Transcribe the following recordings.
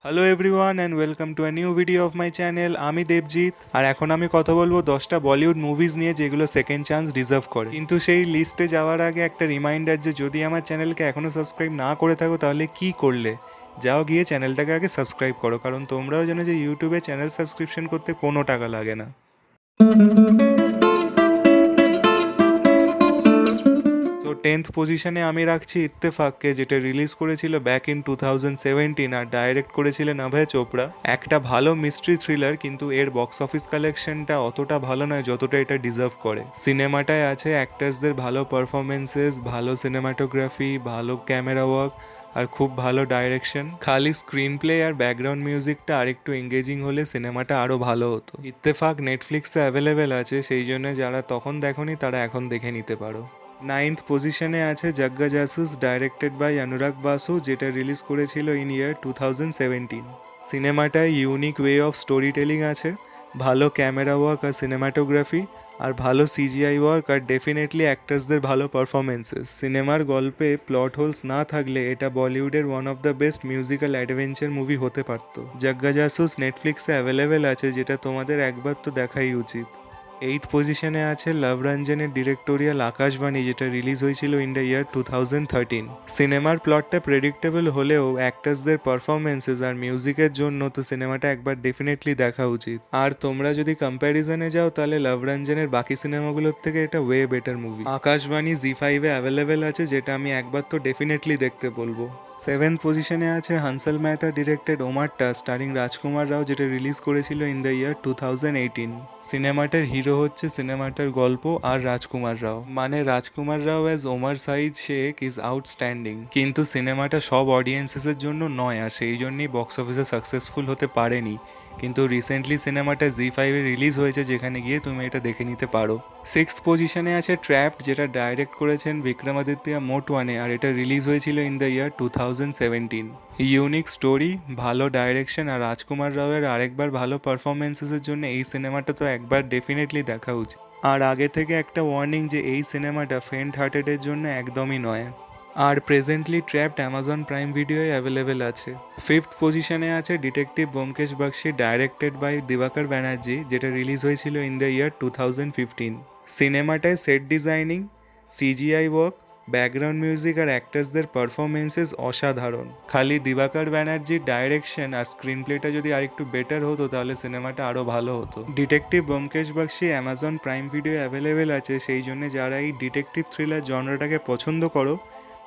Hello everyone and welcome to a new video of my channel. আমি দেবজিৎ, আর এখন আমি কথা বলবো 10টা বলিউড মুভিজ নিয়ে যেগুলো সেকেন্ড চান্স ডিজার্ভ করে। কিন্তু সেই লিস্টে যাওয়ার আগে একটা রিমাইন্ডার যে যদি আমার চ্যানেলকে এখনও সাবস্ক্রাইব না করে থাকো তাহলে কি করলে, যাও গিয়ে চ্যানেলটাকে আগে সাবস্ক্রাইব করো, কারণ তোমরাও জানো যে ইউটিউবে চ্যানেল সাবস্ক্রিপশন করতে কোনো টাকা লাগে না। তো 10th পজিশনে আমি রাখছি ইত্তেফাককে, যেটা রিলিজ করেছিল ব্যাক ইন 2017 আর ডাইরেক্ট করেছিলেন অভয় চোপড়া। একটা ভালো মিস্ট্রি থ্রিলার, কিন্তু এর বক্স অফিস কালেকশনটা অতটা ভালো নয় যতটা এটা ডিজার্ভ করে। সিনেমাটায় আছে অ্যাক্টার্সদের ভালো পারফরমেন্সেস, ভালো সিনেমাটোগ্রাফি, ভালো ক্যামেরা ওয়ার্ক আর খুব ভালো ডাইরেকশন। খালি স্ক্রিন প্লে আর ব্যাকগ্রাউন্ড মিউজিকটা আরেকটু এঙ্গেজিং হলে সিনেমাটা আরও ভালো হতো। ইত্তেফাক নেটফ্লিক্সে অ্যাভেলেবেল আছে, সেই জন্য যারা তখন দেখোনি তারা এখন দেখে নিতে পারো। 9th পজিশনে আছে জগ্গা জাসুস, ডাইরেক্টেড বাই অনুরাগ বাসু, যেটা রিলিজ করেছিল ইন ইয়ার 2017। সিনেমাটায় unique way of story telling আছে, ভালো ক্যামেরা ওয়ার্ক আর সিনেমাটোগ্রাফি, আর ভালো সিজিআই ওয়ার্ক, আর ডেফিনেটলি অ্যাক্টার্সদের ভালো পারফরমেন্সেস। সিনেমার গল্পে প্লট হোলস না থাকলে এটা বলিউডের one of the best musical adventure movie হতে পারত। জগ্গা জাসুস নেটফ্লিক্সে অ্যাভেলেবেল আছে, যেটা তোমাদের একবার তো দেখাই উচিত। 8th পজিশনে আছে লভ রঞ্জনের ডিরেক্টোরিয়াল আকাশবাণী, যেটা রিলিজ হয়েছিল ইন দ্য ইয়ার 2013। সিনেমার প্লটটা প্রেডিক্টেবল হলেও অ্যাক্টার্সদের পারফরমেন্সেস আর মিউজিকের জন্য তো সিনেমাটা একবার ডেফিনেটলি দেখা উচিত। আর তোমরা যদি কম্প্যারিজনে যাও তাহলে লভ রঞ্জনের বাকি সিনেমাগুলোর থেকে এটা ওয়ে বেটার মুভি। আকাশবাণী জি5-এ অ্যাভেলেবেল আছে, যেটা আমি একবার তো ডেফিনেটলি দেখতে বলবো। 7th পজিশনে আছে হানসাল মেহতা ডিরেক্টেড ওমারটা, স্টারিং রাজকুমার রাও, যেটা রিলিজ করেছিল ইন দ্য ইয়ার 2018। সিনেমাটার হিরো হচ্ছে সিনেমাটার গল্প আর রাজকুমার রাও, মানে Rajkummar Rao as Omar Saeed Sheikh is outstanding, কিন্তু সিনেমাটা সব অডিয়েন্সেসের জন্য নয় আর সেই জন্যই বক্স অফিসে সাকসেসফুল হতে পারেনি। কিন্তু রিসেন্টলি সিনেমাটা জি5-এ রিলিজ হয়েছে, যেখানে গিয়ে তুমি এটা দেখে নিতে পারো। 6th পজিশনে আছে ট্র্যাপড, যেটা ডাইরেক্ট করেছেন বিক্রমাদিত্য মোটওয়ানে, আর এটা রিলিজ হয়েছিল in the year 2017। Unique story, ভালো ডাইরেকশন আর রাজকুমার রাওয়ের আরেকবার ভালো পারফরমেন্সেসের জন্য এই সিনেমাটা তো একবার ডেফিনেটলি দেখা উচিত। আর আগে থেকে একটা ওয়ার্নিং যে এই সিনেমাটা ফেন্ট হার্টেডের জন্য একদমই নয়। আর প্রেজেন্টলি ট্র্যাপড অ্যামাজন প্রাইম ভিডিওয়ে অ্যাভেলেবেল আছে। 5th পজিশনে আছে detective Byomkesh Bakshi, directed by Dibakar Banerjee, যেটা রিলিজ হয়েছিল ইন দ্য ইয়ার 2015। সিনেমাটায় set designing, CGI work, background music আর অ্যাক্টার্সদের পারফরমেন্সেস অসাধারণ। খালি দিবাকর ব্যানার্জির ডাইরেকশন আর স্ক্রিন প্লেটা যদি আরেকটু বেটার হতো তাহলে সিনেমাটা আরও ভালো হতো। Detective Byomkesh Bakshi Amazon prime video available আছে, সেই জন্য যারা এই ডিটেকটিভ থ্রিলার জনরাটাকে পছন্দ করো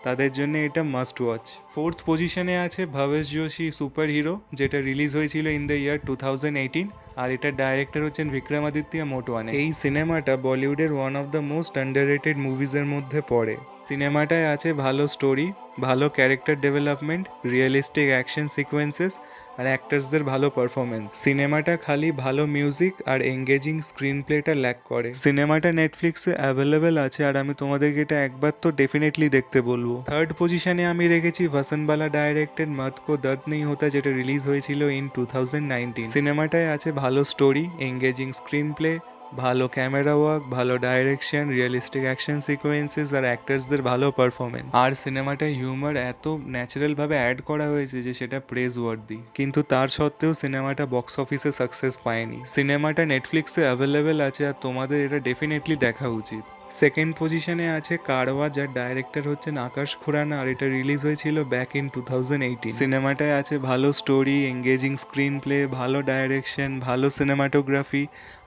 তাদের জন্য এটা মাস্ট ওয়াচ। 4th পজিশনে আছে ভবেশ যোশী সুপার হিরো, যেটা রিলিজ হয়েছিল ইন দ্য ইয়ার 2018, আর এটার ডাইরেক্টর হচ্ছেন বিক্রমাদিত্য মোটওয়ানে। এই সিনেমাটা বলিউডের one of the most underrated মুভিজের মধ্যে পড়ে। সিনেমাটায় আছে ভালো স্টোরি, ভালো character development, realistic action sequences আর অ্যাক্টার্সদের ভালো পারফরমেন্স। সিনেমাটা খালি ভালো মিউজিক আর এঙ্গেজিং স্ক্রিন প্লেটা ল্যাক করে। সিনেমাটা নেটফ্লিক্সে অ্যাভেলেবেল আছে, আর আমি তোমাদেরকে এটা একবার তো ডেফিনেটলি দেখতে বলবো। 3rd পজিশনে আমি রেখেছি ভাসানবালা ডাইরেক্টেড মত কো দর্দ নেই হোতা, যেটা রিলিজ হয়েছিল ইন 2019। সিনেমাটায় আছে ভালো স্টোরি, এঙ্গেজিং স্ক্রিন প্লে, ভালো ক্যামেরা ওয়ার্ক, ভালো ডাইরেকশন, রিয়েলিস্টিক অ্যাকশন সিকোয়েন্সেস আর অ্যাক্টার্সদের ভালো পারফরমেন্স। আর সিনেমাটায় হিউমার এত ন্যাচারালভাবে অ্যাড করা হয়েছে যে সেটা প্রেজ ওয়ার্দি, কিন্তু তার সত্ত্বেও সিনেমাটা বক্স অফিসে সাকসেস পায়নি। সিনেমাটা নেটফ্লিক্সে অ্যাভেলেবেল আছে, আর তোমাদের এটা ডেফিনেটলি দেখা উচিত। 2nd পজিশনে আছে কারওয়া, যার ডাইরেক্টর হচ্ছেন আকাশ খুরানা, আর এটা রিলিজ হয়েছিল ব্যাক ইন 2018। সিনেমাটায় আছে ভালো স্টোরি, এঙ্গেজিং স্ক্রিন প্লে, ভালো ডাইরেকশন, ভালো সিনেমাটোগ্রাফি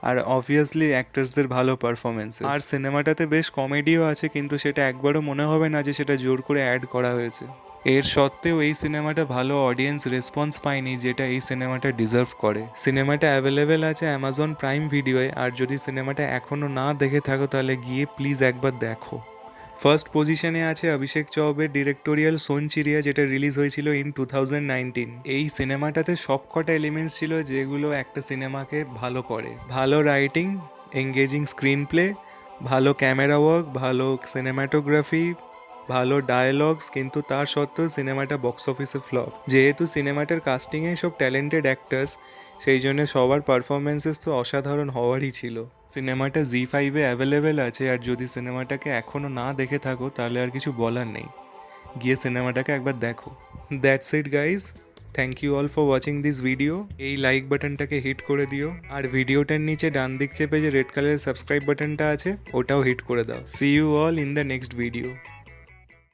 আর অবভিয়াসলি অ্যাক্টার্সদের ভালো পারফরমেন্স। আর সিনেমাটাতে বেশ কমেডিও আছে, কিন্তু সেটা একবারও মনে হবে না যে সেটা জোর করে অ্যাড করা হয়েছে। এর সত্ত্বেও এই সিনেমাটা ভালো অডিয়েন্স রেসপন্স পায়নি, যেটা এই সিনেমাটা ডিজার্ভ করে। সিনেমাটা অ্যাভেলেবেল আছে অ্যামাজন প্রাইম ভিডিওয়ে, আর যদি সিনেমাটা এখনও না দেখে থাকো তাহলে গিয়ে প্লিজ একবার দেখো। 1st পজিশনে আছে অভিষেক চৌবের ডিরেক্টোরিয়াল সোনচিরিয়া, যেটা রিলিজ হয়েছিল ইন 2019। এই সিনেমাটাতে সবকটা এলিমেন্টস ছিল যেগুলো একটা সিনেমাকে ভালো করে: ভালো রাইটিং, এঙ্গেজিং স্ক্রিন প্লে, ভালো ক্যামেরা ওয়ার্ক, ভালো সিনেমাটোগ্রাফি, ভালো ডায়ালগস, কিন্তু তার সত্ত্বেও সিনেমাটা বক্স অফিসে ফ্লপ। যেহেতু সিনেমাটার কাস্টিংয়ে সব ট্যালেন্টেড অ্যাক্টার্স, সেই জন্য সবার পারফরমেন্সেস তো অসাধারণ হওয়ারই ছিল। সিনেমাটা জি5-এ অ্যাভেলেবেল আছে, আর যদি সিনেমাটাকে এখনও না দেখে থাকো তাহলে আর কিছু বলার নেই, গিয়ে সিনেমাটাকে একবার দেখো। That's it guys. Thank you all for watching this video. এই লাইক বাটনটাকে হিট করে দিও, আর ভিডিওটার নিচে ডান দিক চেপে যে রেড কালারের সাবস্ক্রাইব বাটনটা আছে ওটাও হিট করে দাও। See you all in the next video.